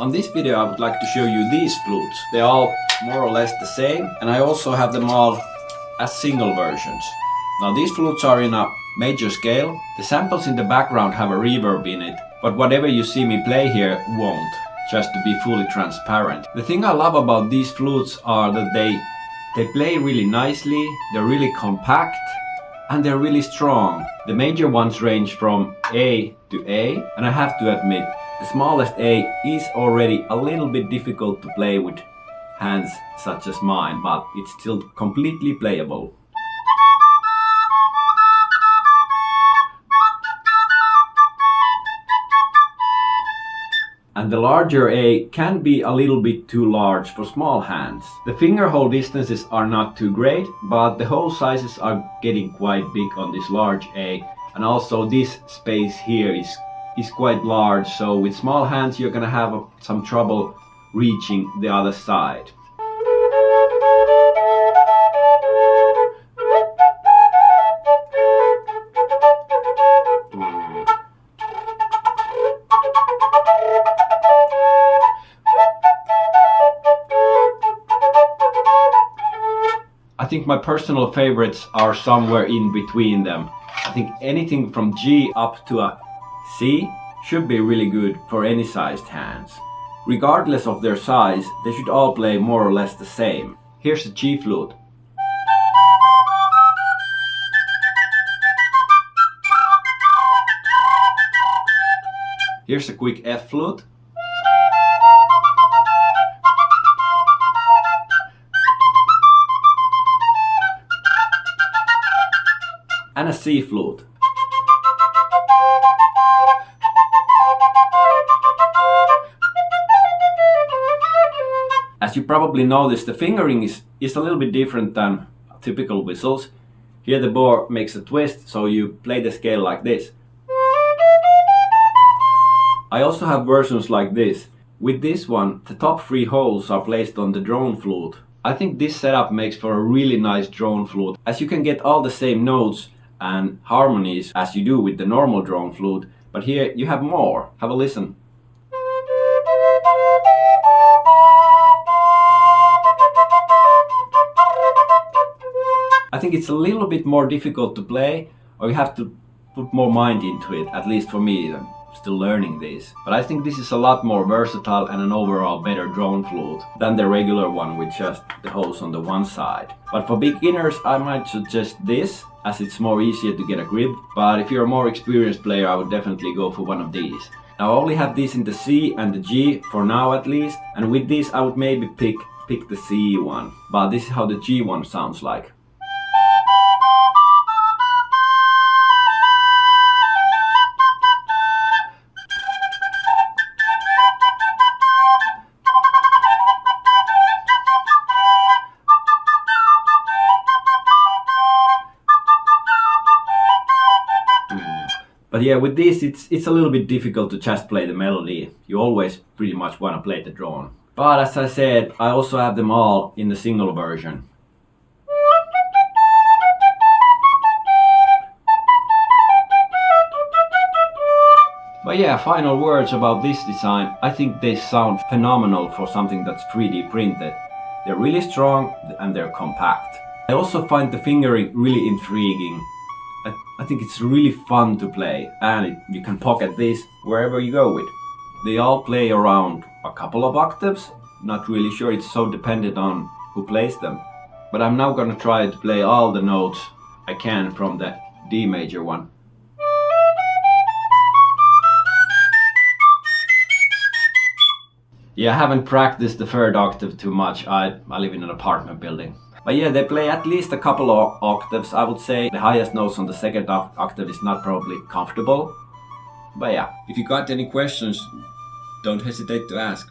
On this video I would like to show you these flutes. They're all more or less the same, and I also have them all as single versions. Now these flutes are in a major scale. The samples in the background have a reverb in it, but whatever you see me play here won't, just to be fully transparent. The thing I love about these flutes are that they play really nicely, they're really compact, and they're really strong. The major ones range from A to A, and I have to admit, the smallest A is already a little bit difficult to play with hands such as mine, but it's still completely playable. And the larger A can be a little bit too large for small hands. The finger hole distances are not too great, but the hole sizes are getting quite big on this large A, and also this space here is quite large, so with small hands you're gonna have some trouble reaching the other side. I think my personal favorites are somewhere in between them. I think anything from G up to a C should be really good for any sized hands. Regardless of their size, they should all play more or less the same. Here's a G flute. Here's a quick F flute. And a C flute. As you probably noticed, the fingering is a little bit different than typical whistles. Here the bow makes a twist, so you play the scale like this. I also have versions like this. With this one, the top 3 holes are placed on the drone flute. I think this setup makes for a really nice drone flute, as you can get all the same notes and harmonies as you do with the normal drone flute, but here you have more. Have a listen. I think it's a little bit more difficult to play, or you have to put more mind into it, at least for me. I'm still learning this. But I think this is a lot more versatile and an overall better drone flute than the regular one with just the holes on the one side. But for beginners I might suggest this, as it's more easier to get a grip, but if you're a more experienced player I would definitely go for one of these. Now I only have these in the C and the G, for now at least, and with this I would maybe pick the C one, but this is how the G one sounds like. But yeah, with this it's a little bit difficult to just play the melody. You always pretty much want to play the drone. But as I said, I also have them all in the single version. But yeah, final words about this design. I think they sound phenomenal for something that's 3D printed. They're really strong and they're compact. I also find the fingering really intriguing. I think it's really fun to play, and you can pocket this wherever you go with. They all play around a couple of octaves. Not really sure, it's so dependent on who plays them. But I'm now gonna try to play all the notes I can from the D major one. Yeah, I haven't practiced the 3rd octave too much. I live in an apartment building. But yeah, they play at least a couple of octaves. I would say the highest notes on the 2nd octave is not probably comfortable. But yeah, if you got any questions, don't hesitate to ask.